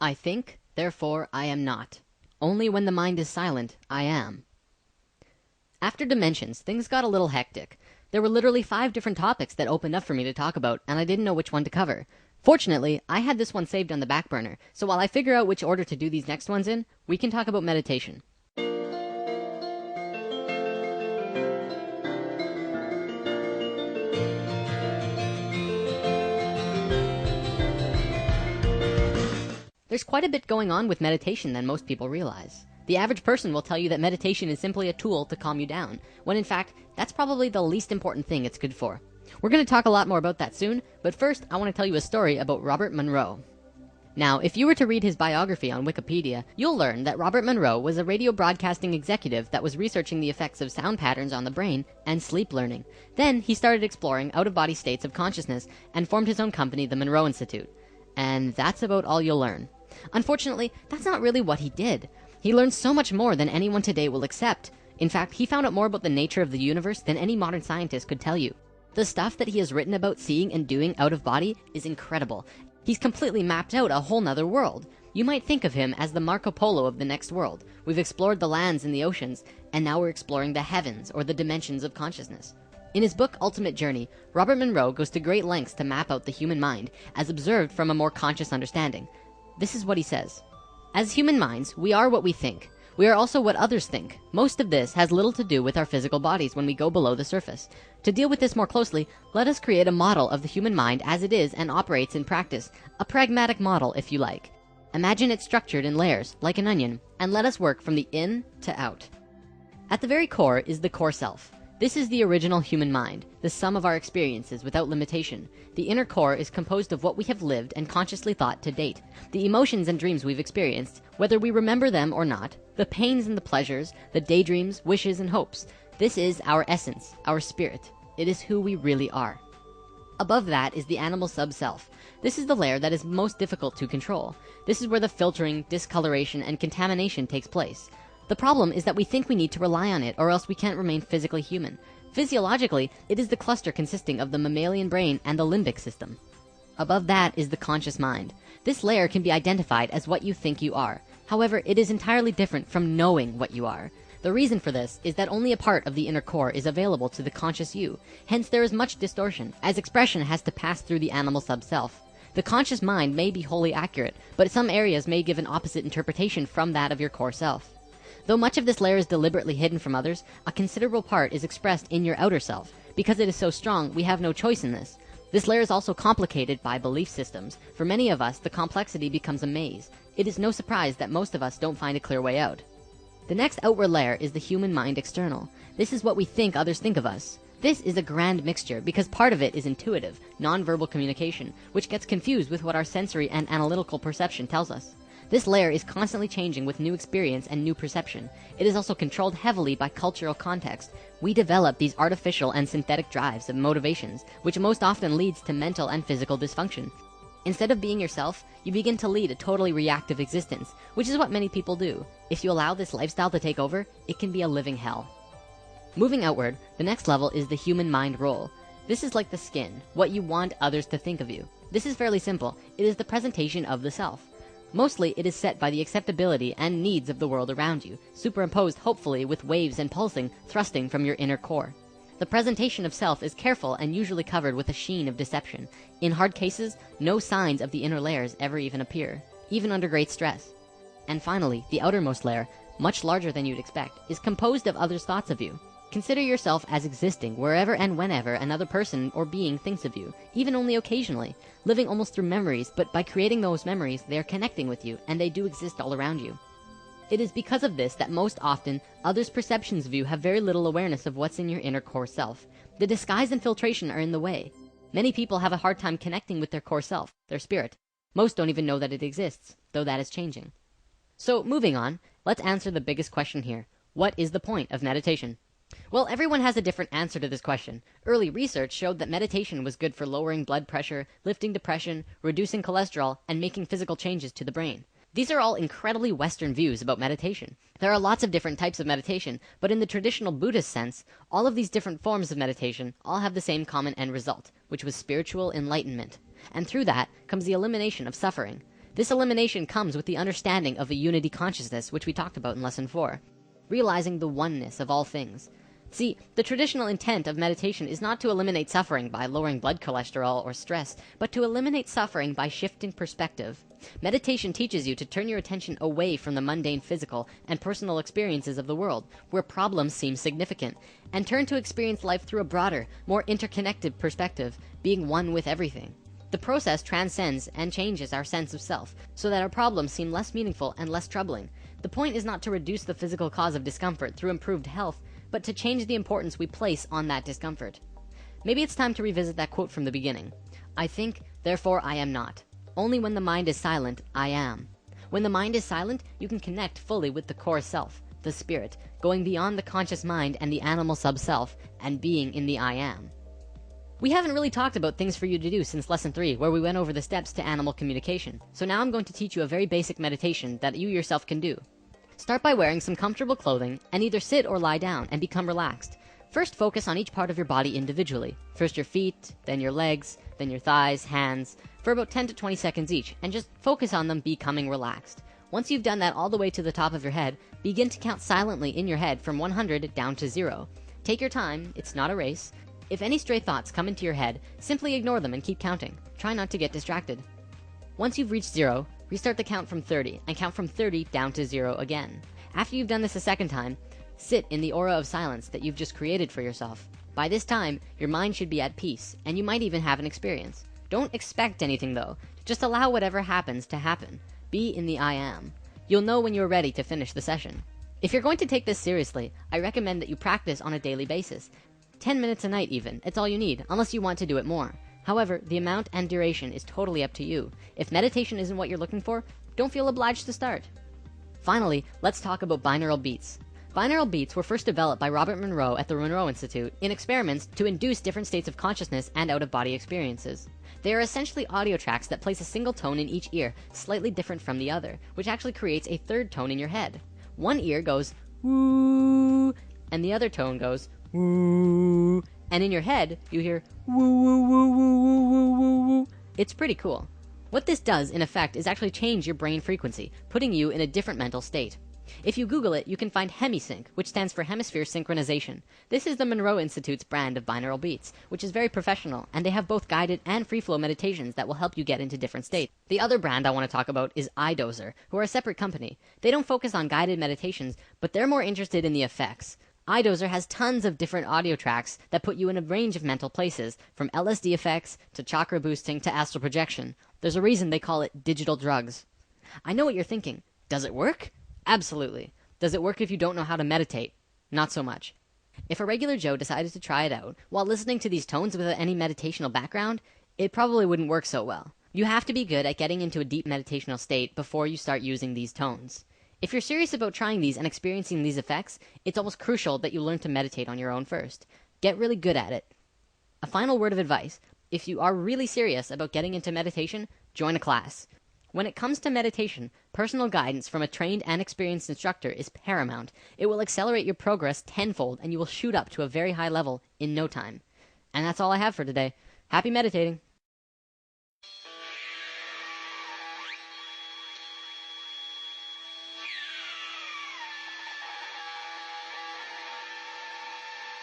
I think, therefore I am not. Only when the mind is silent, I am. After dimensions, things got a little hectic. There were literally 5 different topics that opened up for me to talk about, and I didn't know which one to cover. Fortunately, I had this one saved on the back burner, so while I figure out which order to do these next ones in, we can talk about meditation. There's quite a bit going on with meditation than most people realize. The average person will tell you that meditation is simply a tool to calm you down, when in fact, that's probably the least important thing it's good for. We're going to talk a lot more about that soon, but first I want to tell you a story about Robert Monroe. Now, if you were to read his biography on Wikipedia, you'll learn that Robert Monroe was a radio broadcasting executive that was researching the effects of sound patterns on the brain and sleep learning. Then he started exploring out-of-body states of consciousness and formed his own company, the Monroe Institute. And that's about all you'll learn. Unfortunately, that's not really what he did. He learned so much more than anyone today will accept. In fact, he found out more about the nature of the universe than any modern scientist could tell you. The stuff that he has written about seeing and doing out of body is incredible. He's completely mapped out a whole nother world. You might think of him as the Marco Polo of the next world. We've explored the lands and the oceans, and now we're exploring the heavens, or the dimensions of consciousness. In his book, Ultimate Journey, Robert Monroe goes to great lengths to map out the human mind, as observed from a more conscious understanding. This is what he says. As human minds, we are what we think. We are also what others think. Most of this has little to do with our physical bodies when we go below the surface. To deal with this more closely, let us create a model of the human mind as it is and operates in practice. A pragmatic model, if you like. Imagine it structured in layers, like an onion, and let us work from the in to out. At the very core is the core self. This is the original human mind, the sum of our experiences without limitation. The inner core is composed of what we have lived and consciously thought to date. The emotions and dreams we've experienced, whether we remember them or not, the pains and the pleasures, the daydreams, wishes, and hopes. This is our essence, our spirit. It is who we really are. Above that is the animal sub-self. This is the layer that is most difficult to control. This is where the filtering, discoloration, and contamination takes place. The problem is that we think we need to rely on it or else we can't remain physically human. Physiologically, it is the cluster consisting of the mammalian brain and the limbic system. Above that is the conscious mind. This layer can be identified as what you think you are. However, it is entirely different from knowing what you are. The reason for this is that only a part of the inner core is available to the conscious you. Hence, there is much distortion, as expression has to pass through the animal sub-self. The conscious mind may be wholly accurate, but some areas may give an opposite interpretation from that of your core self. Though much of this layer is deliberately hidden from others, a considerable part is expressed in your outer self. Because it is so strong, we have no choice in this. This layer is also complicated by belief systems. For many of us, the complexity becomes a maze. It is no surprise that most of us don't find a clear way out. The next outward layer is the human mind external. This is what we think others think of us. This is a grand mixture because part of it is intuitive, non-verbal communication, which gets confused with what our sensory and analytical perception tells us. This layer is constantly changing with new experience and new perception. It is also controlled heavily by cultural context. We develop these artificial and synthetic drives and motivations, which most often leads to mental and physical dysfunction. Instead of being yourself, you begin to lead a totally reactive existence, which is what many people do. If you allow this lifestyle to take over, it can be a living hell. Moving outward, the next level is the human mind role. This is like the skin, what you want others to think of you. This is fairly simple. It is the presentation of the self. Mostly, it is set by the acceptability and needs of the world around you, superimposed hopefully with waves and pulsing thrusting from your inner core. The presentation of self is careful and usually covered with a sheen of deception. In hard cases, no signs of the inner layers ever even appear, even under great stress. And finally, the outermost layer, much larger than you'd expect, is composed of others' thoughts of you. Consider yourself as existing wherever and whenever another person or being thinks of you, even only occasionally, living almost through memories, but by creating those memories, they are connecting with you, and they do exist all around you. It is because of this that most often, others' perceptions of you have very little awareness of what's in your inner core self. The disguise and filtration are in the way. Many people have a hard time connecting with their core self, their spirit. Most don't even know that it exists, though that is changing. So, moving on, let's answer the biggest question here. What is the point of meditation? Well, everyone has a different answer to this question. Early research showed that meditation was good for lowering blood pressure, lifting depression, reducing cholesterol, and making physical changes to the brain. These are all incredibly Western views about meditation. There are lots of different types of meditation, but in the traditional Buddhist sense, all of these different forms of meditation all have the same common end result, which was spiritual enlightenment. And through that comes the elimination of suffering. This elimination comes with the understanding of a unity consciousness, which we talked about in lesson 4. Realizing the oneness of all things. See, the traditional intent of meditation is not to eliminate suffering by lowering blood cholesterol or stress, but to eliminate suffering by shifting perspective. Meditation teaches you to turn your attention away from the mundane physical and personal experiences of the world, where problems seem significant, and turn to experience life through a broader, more interconnected perspective, being one with everything. The process transcends and changes our sense of self, so that our problems seem less meaningful and less troubling. The point is not to reduce the physical cause of discomfort through improved health, but to change the importance we place on that discomfort. Maybe it's time to revisit that quote from the beginning. I think, therefore I am not. Only when the mind is silent, I am. When the mind is silent, you can connect fully with the core self, the spirit, going beyond the conscious mind and the animal sub-self, and being in the I am. We haven't really talked about things for you to do since lesson 3, where we went over the steps to animal communication. So now I'm going to teach you a very basic meditation that you yourself can do. Start by wearing some comfortable clothing and either sit or lie down and become relaxed. First, focus on each part of your body individually. First your feet, then your legs, then your thighs, hands, for about 10 to 20 seconds each, and just focus on them becoming relaxed. Once you've done that all the way to the top of your head, begin to count silently in your head from 100 down to 0. Take your time, it's not a race. If any stray thoughts come into your head, simply ignore them and keep counting. Try not to get distracted. Once you've reached 0, restart the count from 30, and count from 30 down to 0 again. After you've done this a second time, sit in the aura of silence that you've just created for yourself. By this time, your mind should be at peace, and you might even have an experience. Don't expect anything though. Just allow whatever happens to happen. Be in the I am. You'll know when you're ready to finish the session. If you're going to take this seriously, I recommend that you practice on a daily basis. 10 minutes a night even, it's all you need, unless you want to do it more. However, the amount and duration is totally up to you. If meditation isn't what you're looking for, don't feel obliged to start. Finally, let's talk about binaural beats. Binaural beats were first developed by Robert Monroe at the Monroe Institute in experiments to induce different states of consciousness and out-of-body experiences. They are essentially audio tracks that place a single tone in each ear, slightly different from the other, which actually creates a third tone in your head. One ear goes woo, and the other tone goes woo, and in your head, you hear woo woo woo woo woo woo woo woo. It's pretty cool. What this does, in effect, is actually change your brain frequency, putting you in a different mental state. If you Google it, you can find HemiSync, which stands for Hemisphere Synchronization. This is the Monroe Institute's brand of binaural beats, which is very professional, and they have both guided and free-flow meditations that will help you get into different states. The other brand I want to talk about is iDozer, who are a separate company. They don't focus on guided meditations, but they're more interested in the effects. iDozer has tons of different audio tracks that put you in a range of mental places, from LSD effects to chakra boosting to astral projection. There's a reason they call it digital drugs. I know what you're thinking. Does it work? Absolutely. Does it work if you don't know how to meditate? Not so much. If a regular Joe decided to try it out while listening to these tones without any meditational background, it probably wouldn't work so well. You have to be good at getting into a deep meditational state before you start using these tones. If you're serious about trying these and experiencing these effects, it's almost crucial that you learn to meditate on your own first. Get really good at it. A final word of advice. If you are really serious about getting into meditation, join a class. When it comes to meditation, personal guidance from a trained and experienced instructor is paramount. It will accelerate your progress tenfold, and you will shoot up to a very high level in no time. And that's all I have for today. Happy meditating!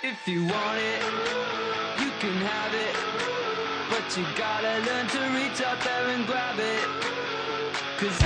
If you want it, you can have it, but you gotta learn to reach out there and grab it. 'Cause